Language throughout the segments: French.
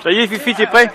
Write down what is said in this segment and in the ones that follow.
Ça y est, Fifi, t'es prêt?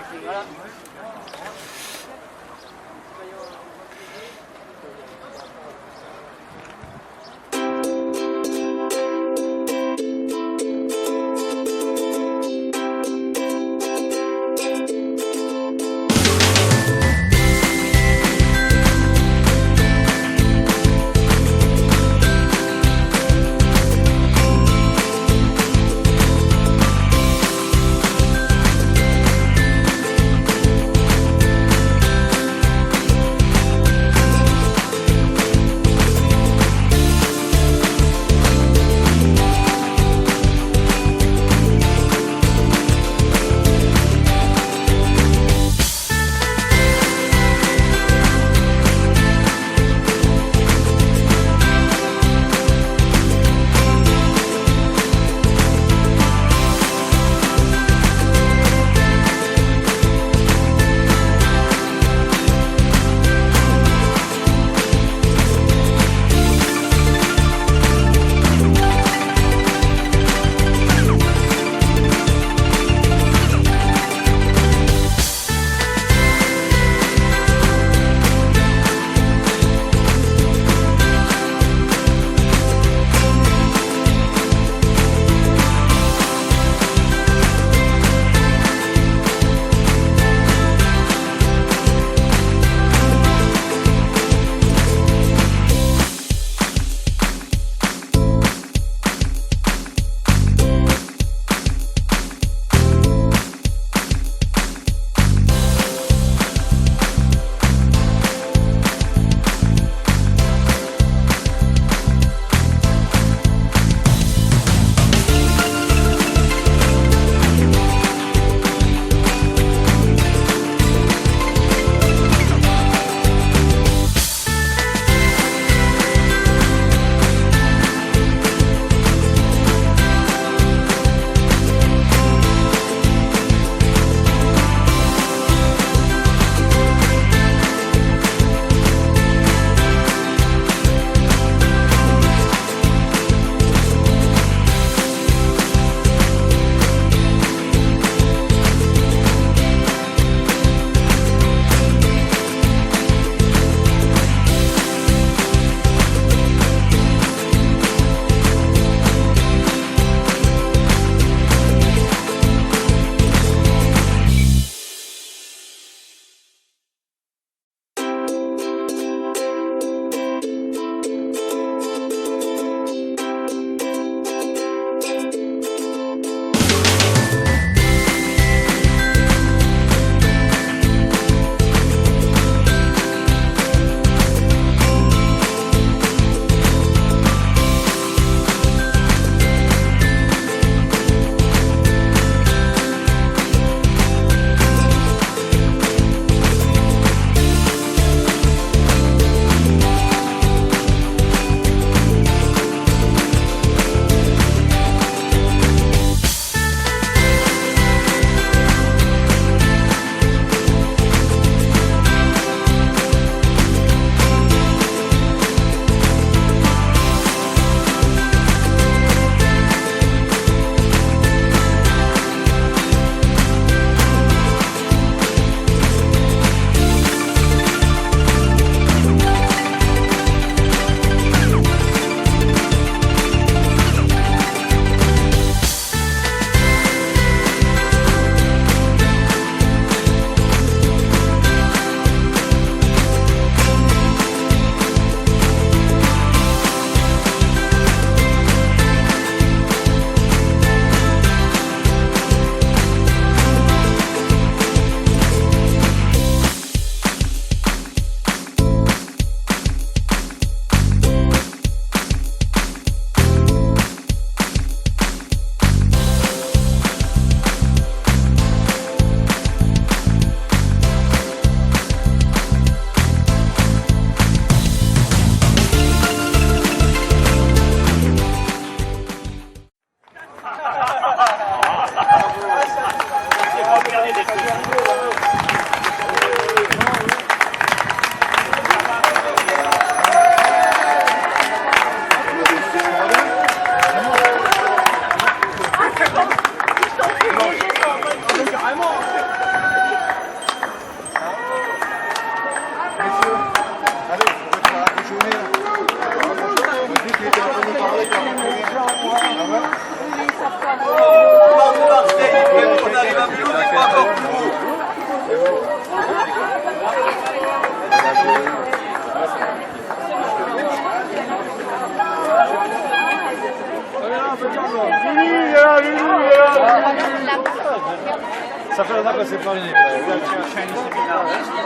Ça fait longtemps qu'on s'est pas venu.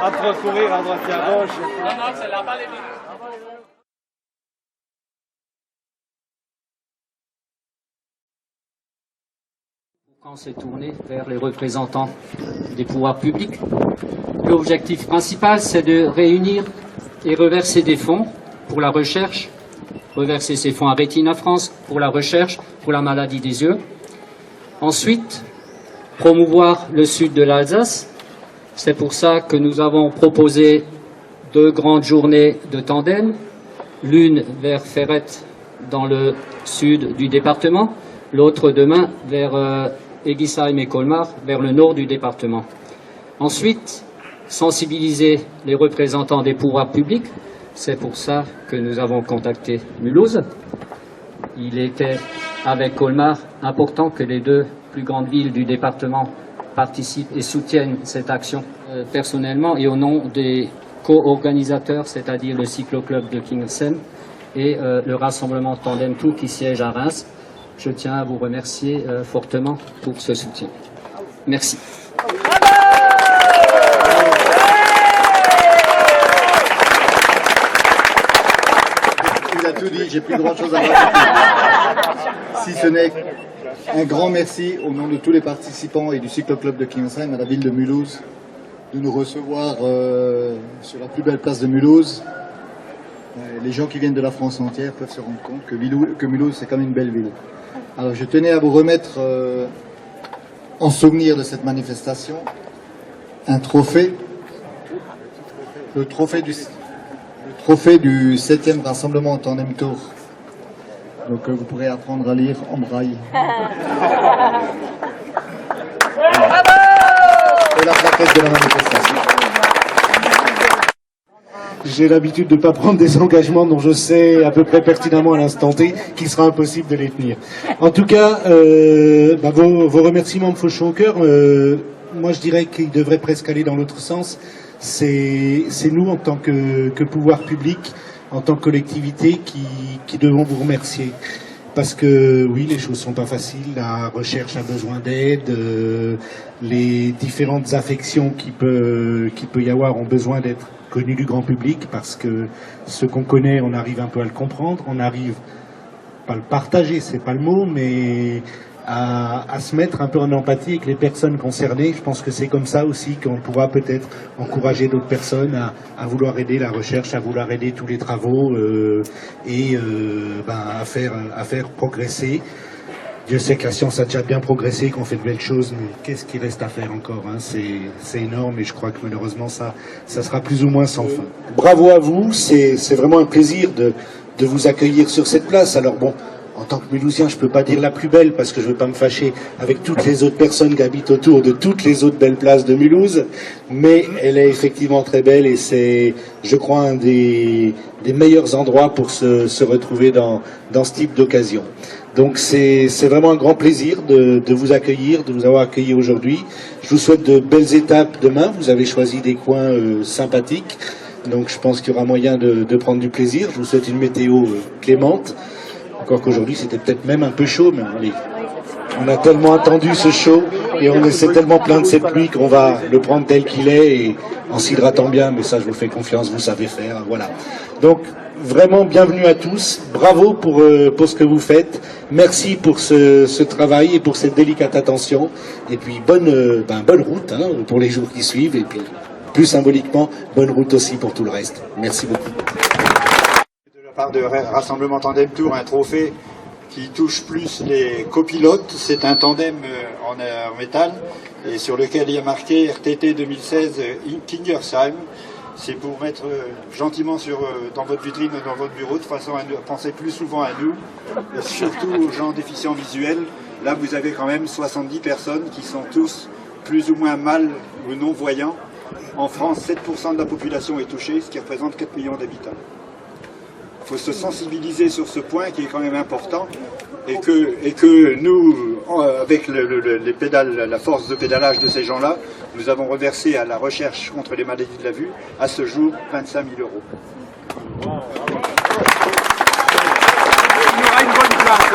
Entre courir à droite et à gauche. Non, c'est là-bas les minutes. On s'est tourné vers les représentants des pouvoirs publics. L'objectif principal, c'est de réunir et reverser des fonds pour la recherche, reverser ces fonds à Retina France pour la recherche, pour la maladie des yeux. Ensuite, promouvoir le sud de l'Alsace. C'est pour ça que nous avons proposé 2 grandes journées de tandem, l'une vers Ferrette dans le sud du département, l'autre demain vers Egisheim et Colmar, vers le nord du département. Ensuite, sensibiliser les représentants des pouvoirs publics. C'est pour ça que nous avons contacté Mulhouse. Il était, avec Colmar, important que les 2 plus grandes villes du département participent et soutiennent cette action. Personnellement et au nom des co-organisateurs, c'est-à-dire le cycloclub de Kingersheim et le rassemblement Tandem Tour qui siège à Reims, je tiens à vous remercier fortement pour ce soutien. Merci. Il a tout dit, j'ai plus grand chose à rajouter. Si ce n'est un grand merci au nom de tous les participants et du cycloclub de Kingersheim à la ville de Mulhouse de nous recevoir sur la plus belle place de Mulhouse. Les gens qui viennent de la France entière peuvent se rendre compte que Mulhouse c'est quand même une belle ville. Alors je tenais à vous remettre en souvenir de cette manifestation un trophée, le trophée du 7e rassemblement en Tandem Tour. Donc vous pourrez apprendre à lire en braille. Et la plaquette de la manifestation. J'ai l'habitude de ne pas prendre des engagements dont je sais à peu près pertinemment à l'instant T qu'il sera impossible de les tenir. En tout cas, vos remerciements me font chaud au cœur. Moi, je dirais qu'ils devraient presque aller dans l'autre sens. C'est nous, en tant que pouvoir public, en tant que collectivité, qui devons vous remercier. Parce que oui, les choses sont pas faciles, la recherche a besoin d'aide, les différentes affections qu'il peut y avoir ont besoin d'être connues du grand public, parce que ce qu'on connaît, on arrive un peu à le comprendre, on arrive pas à le partager, c'est pas le mot, mais à se mettre un peu en empathie avec les personnes concernées. Je pense que c'est comme ça aussi qu'on pourra peut-être encourager d'autres personnes à vouloir aider la recherche, à vouloir aider tous les travaux à faire progresser. Dieu sait que la science a déjà bien progressé, qu'on fait de belles choses, mais qu'est-ce qui reste à faire encore, hein? C'est énorme et je crois que malheureusement ça sera plus ou moins sans fin. Bravo à vous, c'est vraiment un plaisir de vous accueillir sur cette place. Alors bon, en tant que Mulhousien, je peux pas dire la plus belle parce que je veux pas me fâcher avec toutes les autres personnes qui habitent autour de toutes les autres belles places de Mulhouse, mais elle est effectivement très belle et c'est, je crois, un des meilleurs endroits pour se retrouver dans ce type d'occasion. Donc c'est vraiment un grand plaisir de vous accueillir, de vous avoir accueilli aujourd'hui. Je vous souhaite de belles étapes demain. Vous avez choisi des coins sympathiques, donc je pense qu'il y aura moyen de prendre du plaisir. Je vous souhaite une météo clémente. Encore qu'aujourd'hui, c'était peut-être même un peu chaud, mais allez, on a tellement attendu ce chaud et on essaie tellement plein de cette pluie qu'on va le prendre tel qu'il est et en s'hydratant bien, mais ça, je vous fais confiance, vous savez faire, voilà. Donc, vraiment, bienvenue à tous, bravo pour ce que vous faites, merci pour ce travail et pour cette délicate attention, et puis bonne route pour les jours qui suivent, et puis, plus symboliquement, bonne route aussi pour tout le reste. Merci beaucoup. Part de Rassemblement Tandem Tour, un trophée qui touche plus les copilotes. C'est un tandem en métal et sur lequel il y a marqué RTT 2016 Kingersheim. C'est pour mettre gentiment dans votre vitrine ou dans votre bureau, de façon à penser plus souvent à nous, et surtout aux gens déficients visuels. Là, vous avez quand même 70 personnes qui sont tous plus ou moins mal ou non-voyants. En France, 7% de la population est touchée, ce qui représente 4 millions d'habitants. Il faut se sensibiliser sur ce point qui est quand même important et que nous, avec les pédales, la force de pédalage de ces gens-là, nous avons reversé à la recherche contre les maladies de la vue, à ce jour, 25 000 euros. Il y aura une bonne place,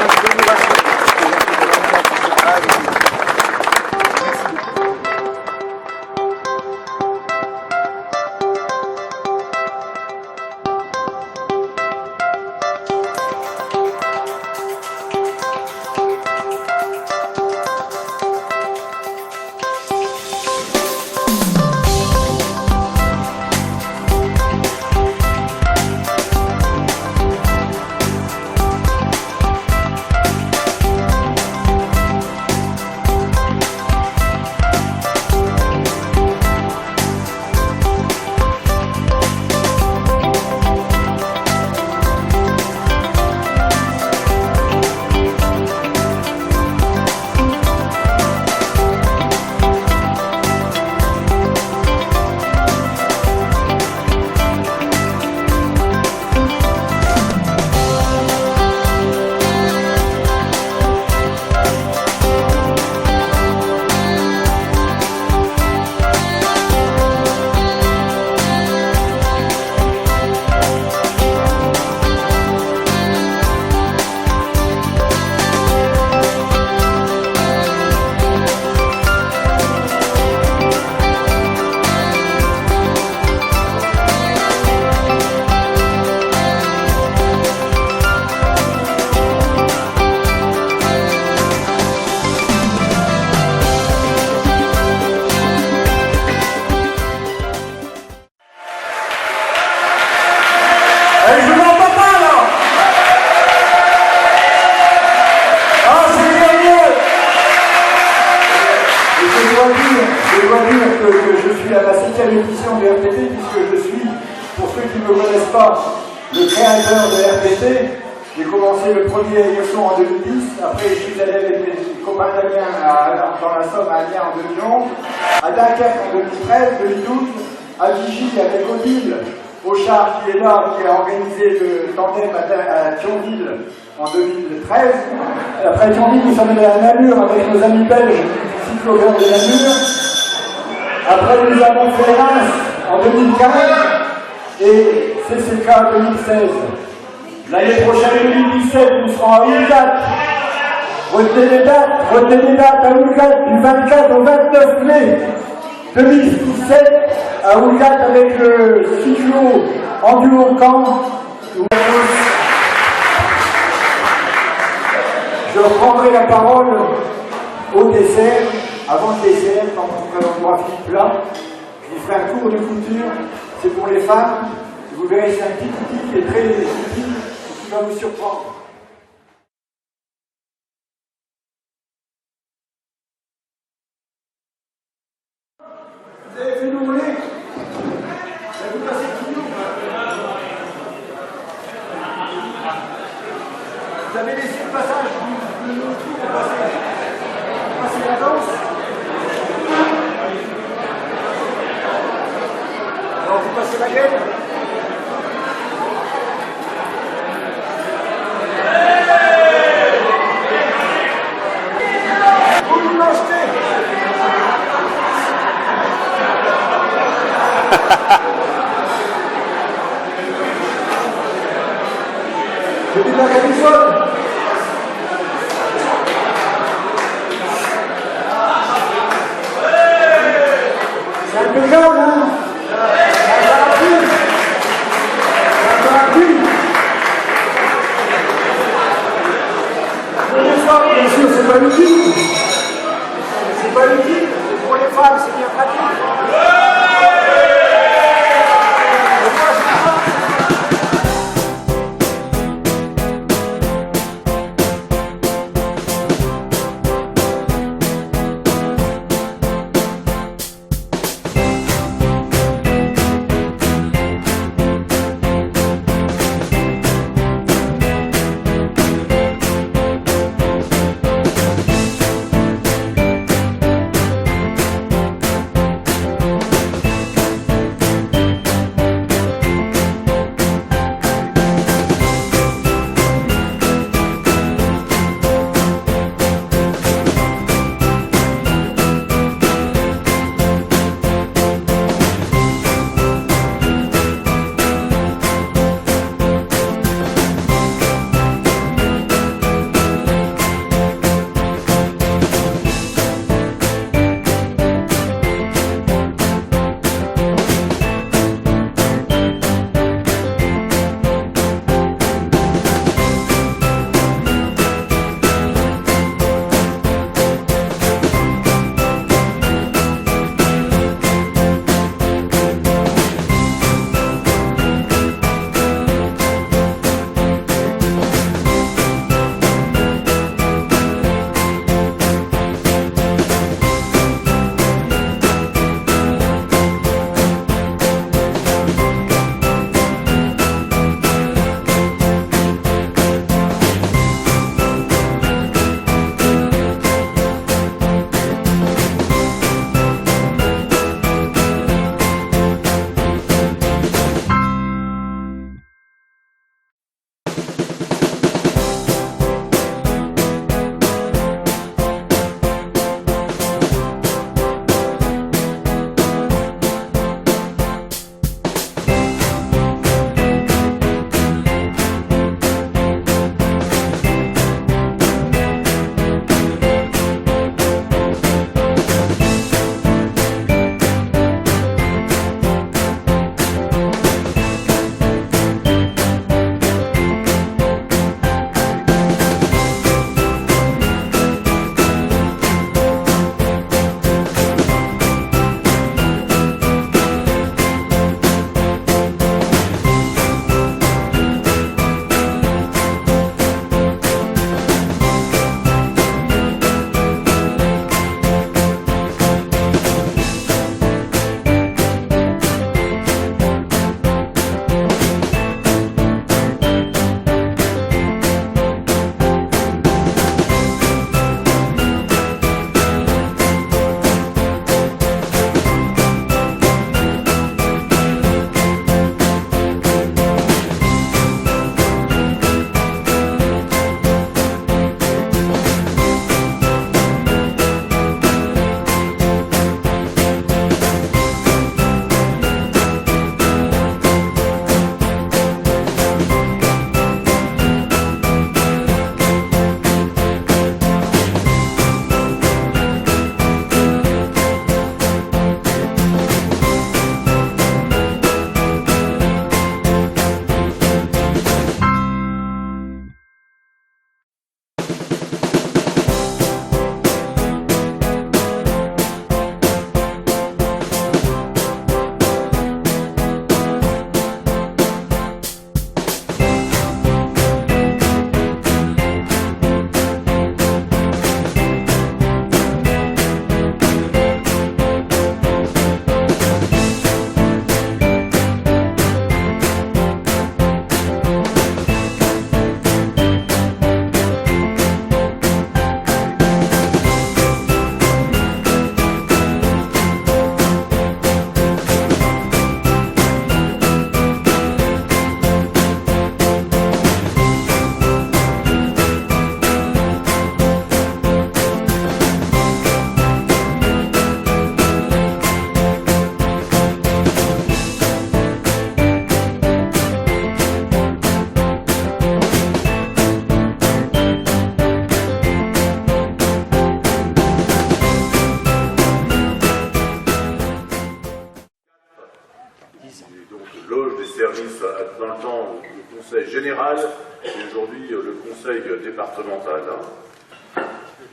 dois dire que je suis à la 7e édition de RTT, puisque je suis, pour ceux qui ne me connaissent pas, le créateur de RTT. J'ai commencé le premier Aéroson en 2010, après je suis allé avec mes copains d'Amiens dans la Somme à Amiens en 2011, à Dunkerque en 2013, 2012, à Vichy avec Odile Auchard qui est là, qui a organisé le tandem à Thionville en 2013. Et après Thionville, nous sommes allés à Namur avec nos amis belges du cyclographe de Namur. Après nous avons fait Reims en 2015 et CCK 2016. L'année prochaine, 2017, nous serons à Oulgat. Retenez les dates à Oulgat du 24 au 29 mai 2017 à Oulgat avec le cyclo Enduro Camp. Je reprendrai la parole au dessert, avant le dessert, quand on présentera Philippe là. Je vous ferai un cours de couture, c'est pour les femmes. Vous verrez, c'est un petit outil qui est très utile et qui va vous surprendre. Vous avez fait nous rouler? Ça vous passe le tuyau? Vous avez laissé le passage du trou pour passer la danse? Alors vous passez la gueule? J'ai dit de la camisole. C'est un peu jaune, hein? C'est un parapluie. C'est un parapluie. Pour les femmes, bien sûr, c'est pas utile. C'est pas utile. Pour les femmes, c'est bien pratique. temps le conseil général et aujourd'hui le conseil départemental.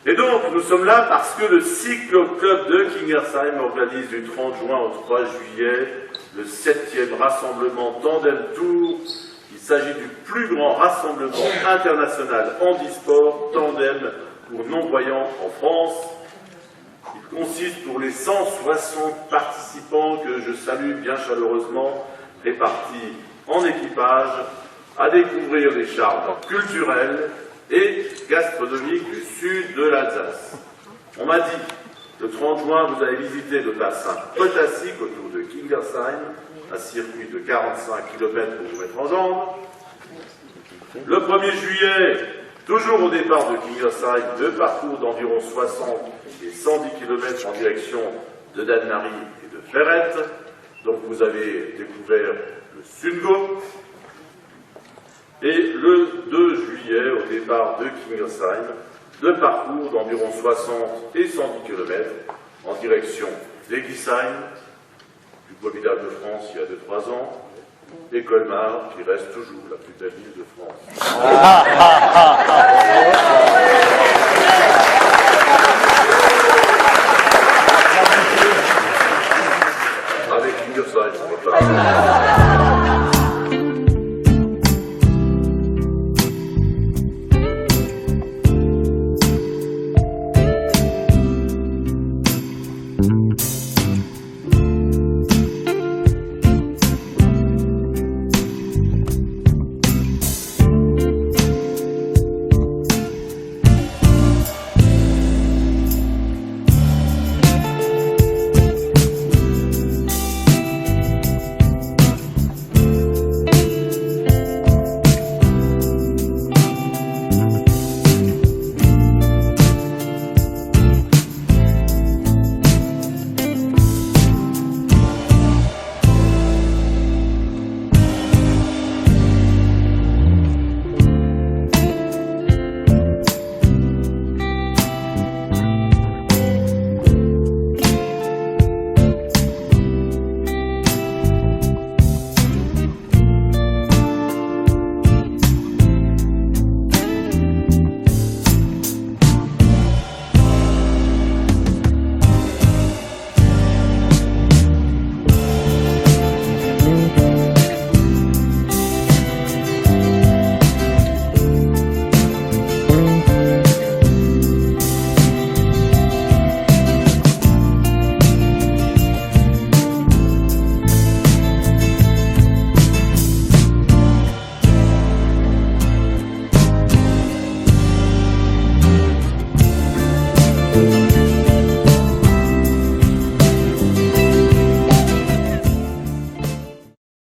Et donc, nous sommes là parce que le cyclo-club de Kingersheim organise du 30 juin au 3 juillet le 7e rassemblement Tandem Tour. Il s'agit du plus grand rassemblement international handisport tandem pour non-voyants en France. Il consiste pour les 160 participants que je salue bien chaleureusement, répartis en équipage, à découvrir les charmes culturels et gastronomiques du sud de l'Alsace. On m'a dit, le 30 juin, vous allez visiter le bassin potassique autour de Kingersheim, un circuit de 45 km pour vous mettre en jambes. Le 1er juillet, toujours au départ de Kingersheim, deux parcours d'environ 60 et 110 km en direction de Danemarie et de Ferrette. Donc vous avez découvert le Sungo. Et le 2 juillet, au départ de Kingersheim, deux parcours d'environ 60 et 110 km en direction d'Egisheim, du beau village de France il y a 2-3 ans, et Colmar, qui reste toujours la plus belle ville de France.